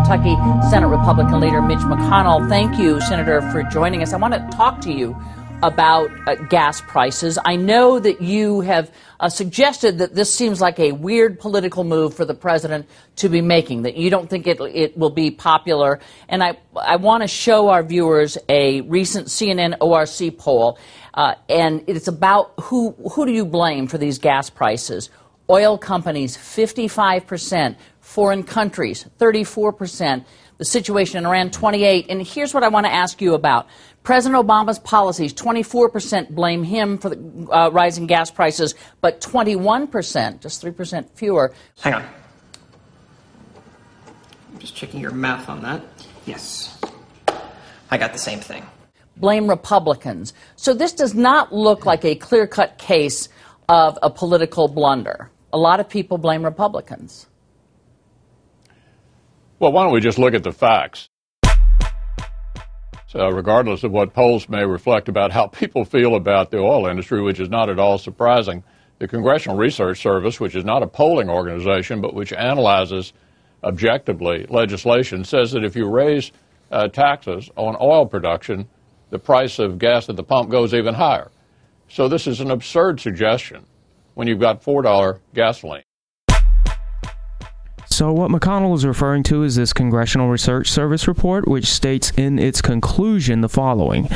Kentucky Senate Republican leader Mitch McConnell. Thank you, Senator, for joining us. I want to talk to you about gas prices. I know that you have suggested that this seems like a weird political move for the president to be making, that you don't think it will be popular. And I want to show our viewers a recent CNN ORC poll, and it's about who do you blame for these gas prices? Oil companies, 55%. Foreign countries, 34%. The situation in Iran, 28%. And here's what I want to ask you about. President Obama's policies, 24% blame him for the rising gas prices, but 21%, just 3% fewer. Hang on. I'm just checking your math on that. Yes. I got the same thing. Blame Republicans. So this does not look like a clear-cut case of a political blunder. A lot of people blame Republicans. Well, why don't we just look at the facts? So regardless of what polls may reflect about how people feel about the oil industry, which is not at all surprising, the Congressional Research Service, which is not a polling organization, but which analyzes objectively legislation, says that if you raise taxes on oil production, the price of gas at the pump goes even higher. So this is an absurd suggestion when you've got $4 gasoline. So what McConnell is referring to is this Congressional Research Service report, which states in its conclusion the following.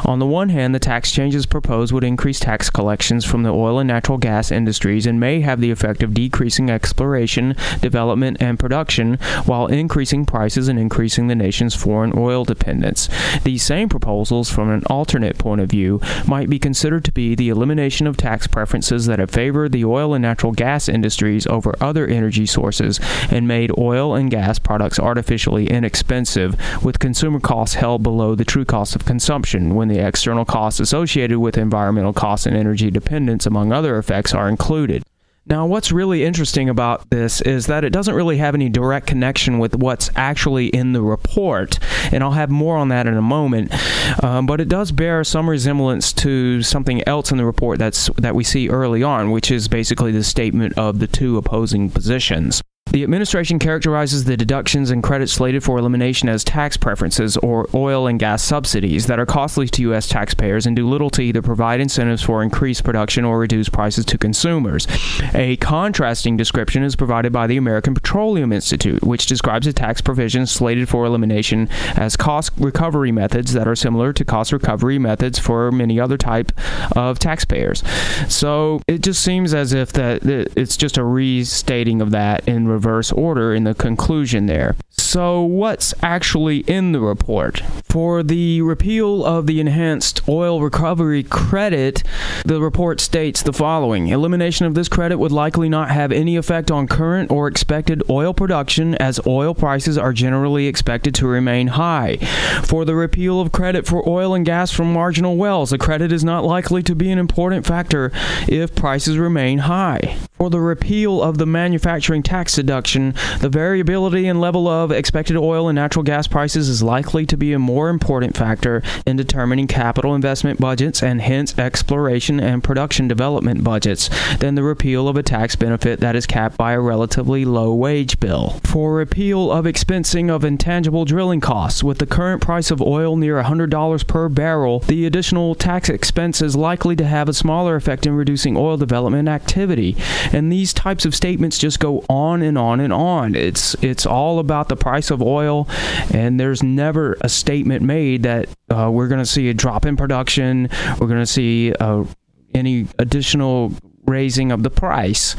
On the one hand, the tax changes proposed would increase tax collections from the oil and natural gas industries and may have the effect of decreasing exploration, development, and production while increasing prices and increasing the nation's foreign oil dependence. These same proposals, from an alternate point of view, might be considered to be the elimination of tax preferences that have favored the oil and natural gas industries over other energy sources and made oil and gas products artificially inexpensive, with consumer costs held below the true cost of consumption when the external costs associated with environmental costs and energy dependence, among other effects, are included. Now, what's really interesting about this is that it doesn't really have any direct connection with what's actually in the report, and I'll have more on that in a moment, but it does bear some resemblance to something else in the report that we see early on, which is basically the statement of the two opposing positions. The administration characterizes the deductions and credits slated for elimination as tax preferences or oil and gas subsidies that are costly to U.S. taxpayers and do little to either provide incentives for increased production or reduce prices to consumers. A contrasting description is provided by the American Petroleum Institute, which describes the tax provisions slated for elimination as cost recovery methods that are similar to cost recovery methods for many other type of taxpayers. So it just seems as if that it's just a restating of that in reverse order in the conclusion there. So what's actually in the report? For the repeal of the enhanced oil recovery credit, the report states the following. Elimination of this credit would likely not have any effect on current or expected oil production, as oil prices are generally expected to remain high. For the repeal of credit for oil and gas from marginal wells, the credit is not likely to be an important factor if prices remain high. For the repeal of the manufacturing tax deduction, the variability and level of expected oil and natural gas prices is likely to be a more important factor in determining capital investment budgets and hence exploration and production development budgets than the repeal of a tax benefit that is capped by a relatively low wage bill. For repeal of expensing of intangible drilling costs, with the current price of oil near $100 per barrel, the additional tax expense is likely to have a smaller effect in reducing oil development activity. And these types of statements just go on and on and on. It's all about the price of oil, and there's never a statement made that we're going to see a drop in production, we're going to see any additional raising of the price.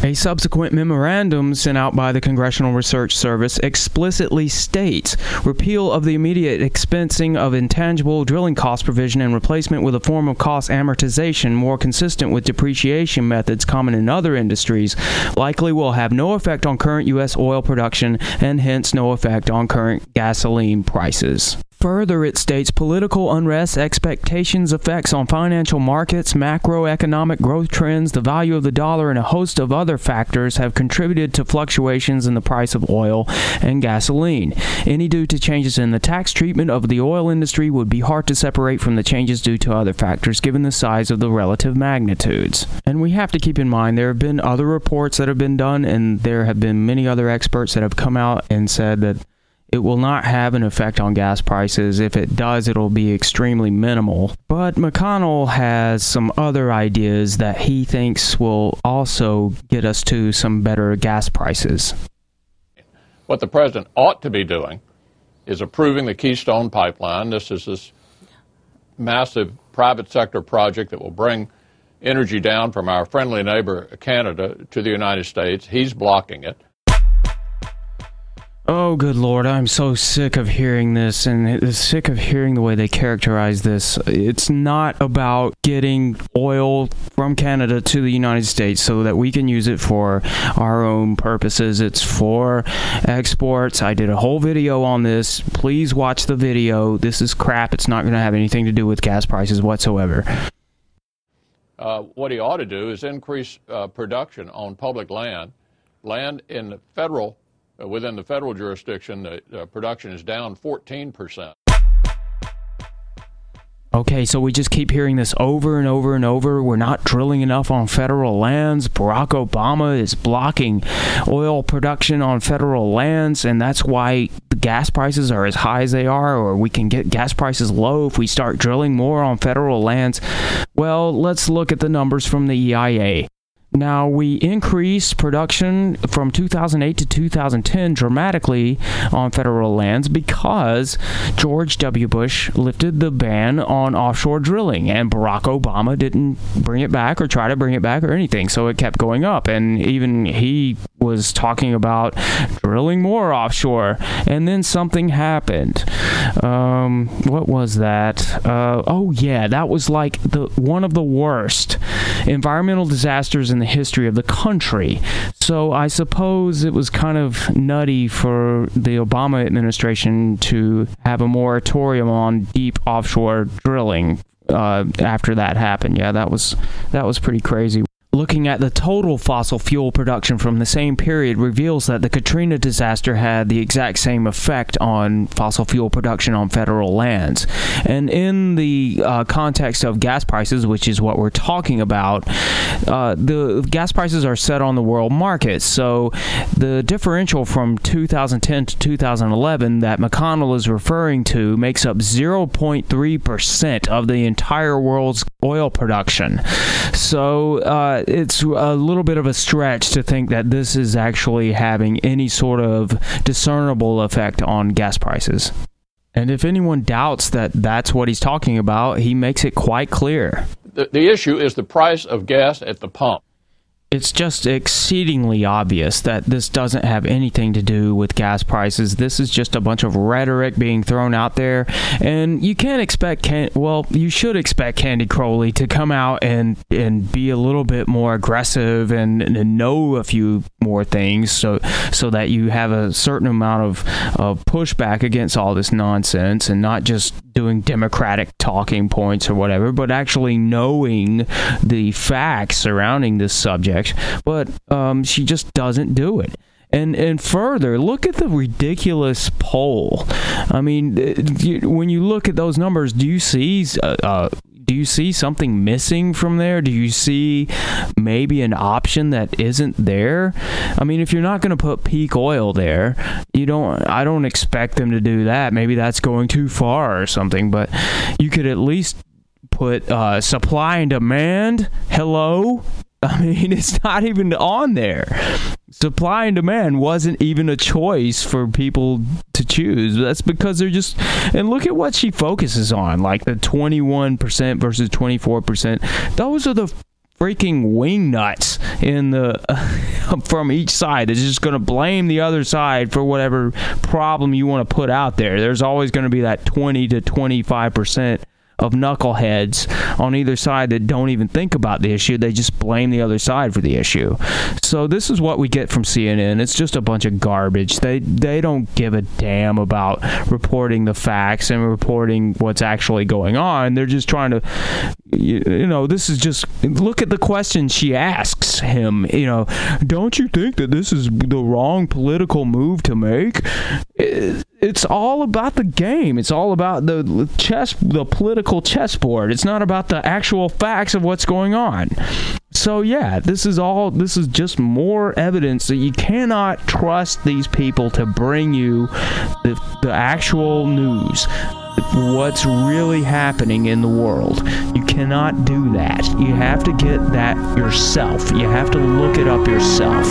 A subsequent memorandum sent out by the Congressional Research Service explicitly states repeal of the immediate expensing of intangible drilling cost provision and replacement with a form of cost amortization more consistent with depreciation methods common in other industries likely will have no effect on current U.S. oil production and hence no effect on current gasoline prices. Further, it states political unrest, expectations, effects on financial markets, macroeconomic growth trends, the value of the dollar, and a host of other factors have contributed to fluctuations in the price of oil and gasoline. Any due to changes in the tax treatment of the oil industry would be hard to separate from the changes due to other factors given the size of the relative magnitudes. And we have to keep in mind there have been other reports that have been done, and there have been many other experts that have come out and said that it will not have an effect on gas prices. If it does, it'll be extremely minimal. But McConnell has some other ideas that he thinks will also get us to some better gas prices. What the president ought to be doing is approving the Keystone Pipeline. This is this massive private sector project that will bring energy down from our friendly neighbor Canada to the United States. He's blocking it. Oh, good Lord, I'm so sick of hearing this, and sick of hearing the way they characterize this. It's not about getting oil from Canada to the United States so that we can use it for our own purposes. It's for exports. I did a whole video on this. Please watch the video. This is crap. It's not going to have anything to do with gas prices whatsoever. What he ought to do is increase production on public land. Land in the federal within the federal jurisdiction, the production is down 14%. Okay, so we just keep hearing this over and over and over. We're not drilling enough on federal lands. Barack Obama is blocking oil production on federal lands, and that's why the gas prices are as high as they are, or we can get gas prices low if we start drilling more on federal lands. Well, let's look at the numbers from the EIA. Now, we increased production from 2008 to 2010 dramatically on federal lands because George W. Bush lifted the ban on offshore drilling, and Barack Obama didn't bring it back or try to bring it back or anything, so it kept going up. And even he was talking about drilling more offshore, and then something happened. What was that? Oh, yeah, that was like one of the worst environmental disasters in the history of the country. So I suppose it was kind of nutty for the Obama administration to have a moratorium on deep offshore drilling after that happened. Yeah, that was pretty crazy. Looking at the total fossil fuel production from the same period reveals that the Katrina disaster had the exact same effect on fossil fuel production on federal lands. And in the context of gas prices, which is what we're talking about, the gas prices are set on the world market. So the differential from 2010 to 2011 that McConnell is referring to makes up 0.3% of the entire world's oil production. So it's a little bit of a stretch to think that this is actually having any sort of discernible effect on gas prices. And if anyone doubts that that's what he's talking about, he makes it quite clear. The issue is the price of gas at the pump. It's just exceedingly obvious that this doesn't have anything to do with gas prices. This is just a bunch of rhetoric being thrown out there, and you can't expect you should expect Candy Crowley to come out and be a little bit more aggressive and know a few more things so that you have a certain amount of pushback against all this nonsense, and not just doing Democratic talking points or whatever, but actually knowing the facts surrounding this subject. But she just doesn't do it. And further, look at the ridiculous poll. I mean, when you look at those numbers, do you see something missing from there? Do you see maybe an option that isn't there? I mean, if you're not going to put peak oil there, I don't expect them to do that. Maybe that's going too far or something, but you could at least put supply and demand. Hello? I mean, it's not even on there. Supply and demand wasn't even a choice for people to choose. That's because they're just... And look at what she focuses on, like the 21% versus 24%. Those are the freaking wingnuts in the from each side. It's just going to blame the other side for whatever problem you want to put out there. There's always going to be that 20 to 25% of knuckleheads on either side that don't even think about the issue. They just blame the other side for the issue. So this is what we get from CNN. It's just a bunch of garbage. They don't give a damn about reporting the facts and reporting what's actually going on. They're just trying to, this is just, look at the question she asks him. Don't you think that this is the wrong political move to make? It's all about the game. It's all about the political chessboard. It's not about the actual facts of what's going on. So yeah, this is just more evidence that you cannot trust these people to bring you the actual news, what's really happening in the world. You cannot do that. You have to get that yourself. You have to look it up yourself.